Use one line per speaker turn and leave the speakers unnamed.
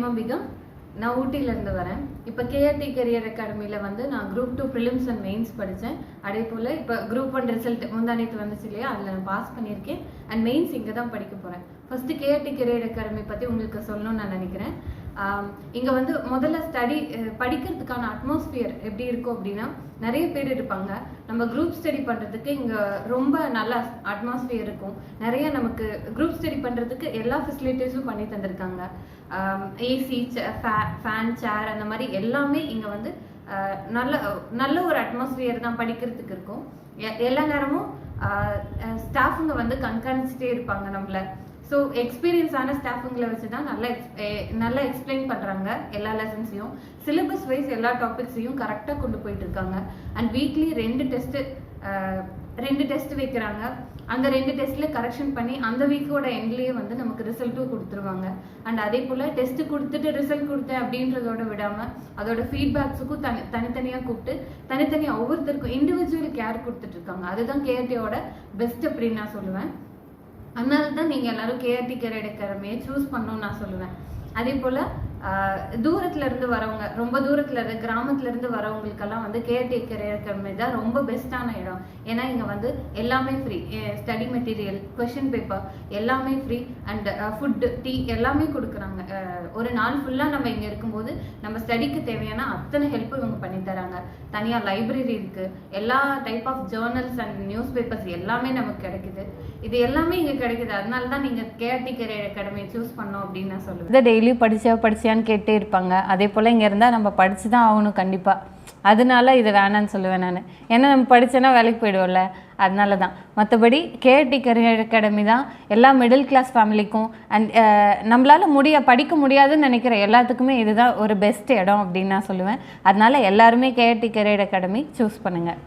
Hema become. நான் ஊட்டியிலேருந்து வரேன். இப்போ கேஆர்டி கரியர் அகாடமியில் வந்து நான் குரூப் 2 ப்ரிலிம்ஸ் அண்ட் மெயின்ஸ் படித்தேன். அதே போல் இப்போ குரூப் 1 ரிசல்ட் முந்தானேத்து வந்துச்சு இல்லையா, அதில் நான் பாஸ் பண்ணியிருக்கேன். அண்ட் மெயின்ஸ் இங்கே தான் படிக்க போகிறேன். ஃபஸ்ட்டு கேஆர்டி கரியர் அகாடமி பற்றி உங்களுக்கு சொல்லணும்னு நான் நினைக்கிறேன். இங்கே வந்து முதல்ல படிக்கிறதுக்கான அட்மாஸ்பியர் எப்படி இருக்கும் அப்படின்னா, நிறைய பேர் இருப்பாங்க. நம்ம குரூப் ஸ்டடி பண்ணுறதுக்கு இங்கே ரொம்ப நல்ல அட்மாஸ்பியர் இருக்கும். நிறைய நமக்கு குரூப் ஸ்டடி பண்ணுறதுக்கு எல்லா ஃபெசிலிட்டிஸும் பண்ணி தந்திருக்காங்க. ஏசி, ஃபேன், சேர் அந்த மாதிரி எல்லாமே இங்கே வந்து நல்ல ஒரு அட்மாஸ்பியர் தான் படிக்கிறதுக்கு இருக்கும். எல்லா நேரமும் ஸ்டாஃபுங்க வந்து கண்காணிச்சுட்டே இருப்பாங்க நம்மள. ஸோ எக்ஸ்பீரியன்ஸான ஸ்டாஃபுங்களை வச்சு தான் நல்லா எக்ஸ்பிளைன் பண்ணுறாங்க எல்லா லெசன்ஸையும். சிலபஸ் வைஸ் எல்லா டாபிக்ஸையும் கரெக்டாக கொண்டு போயிட்டு இருக்காங்க. அண்ட் வீக்லி 2 டெஸ்ட் வைக்கிறாங்க. அந்த 2 டெஸ்ட்டில் கரெக்ஷன் பண்ணி அந்த வீக்கோட எண்ட்லேயே வந்து நமக்கு ரிசல்ட்டும் கொடுத்துருவாங்க. அண்ட் அதே போல் டெஸ்ட்டு கொடுத்துட்டு ரிசல்ட் கொடுத்தேன் அப்படின்றதோட விடாமல் அதோட ஃபீட்பேக்ஸுக்கும் தனித்தனியாக கூப்பிட்டு தனித்தனியாக ஒவ்வொருத்தருக்கும் இண்டிவிஜுவல் கேர் கொடுத்துட்ருக்காங்க. அதுதான் கேஆர்டியோட பெஸ்ட் அப்படின்னு நான் சொல்லுவேன். அதனால தான் நீங்கள் எல்லாரும் கேஆர்டி கரியர் அகாடமியை சூஸ் பண்ணணும்னு நான் சொல்லுவேன். அதே போல் தூரத்துலேருந்து வரவங்க, ரொம்ப தூரத்தில் கிராமத்துலேருந்து வரவங்களுக்கெல்லாம் வந்து கேஆர்டி கரியர் அகாடமி தான் ரொம்ப பெஸ்ட்டான இடம். ஏன்னா இங்கே வந்து எல்லாமே free. Study material, question paper எல்லாமே ஃப்ரீ. அண்ட் ஃபுட்டு, டீ எல்லாமே கொடுக்குறாங்க. ஒரு நாள் ஃபுல்லாக நம்ம இங்கே இருக்கும்போது நம்ம ஸ்டடிக்கு தேவையான அத்தனை ஹெல்ப்பும் இவங்க பண்ணித்தராங்க. தனியாக லைப்ரரி இருக்குது. எல்லா type of journals and newspapers எல்லாமே நமக்கு கிடைக்குது. இது எல்லாமே இங்கே கிடைக்குது. அதனால தான் நீங்கள் கேஆர்டி கரியர் அகாடமியை சூஸ் பண்ணோம் அப்படின்னு நான் சொல்லுவேன்.
இதை டெய்லி படிச்சியான்னு கேட்டே இருப்பாங்க. அதே போல் இங்கே இருந்தால் நம்ம படித்து தான் ஆகணும் கண்டிப்பாக. அதனால இது வேணான்னு சொல்லுவேன் நான். ஏன்னா நம்ம படித்தோன்னா வேலைக்கு போயிடுவோம்ல, அதனால தான். மற்றபடி கேஆர்டி கரியர் அகாடமி தான் எல்லா மிடில் கிளாஸ் ஃபேமிலிக்கும் அண்ட் நம்மளால் படிக்க முடியாதுன்னு நினைக்கிற எல்லாத்துக்குமே இதுதான் ஒரு பெஸ்ட் இடம் அப்படின்னு நான் சொல்லுவேன். அதனால எல்லாருமே கேஆர்டி கரியர் அகாடமி சூஸ் பண்ணுங்கள்.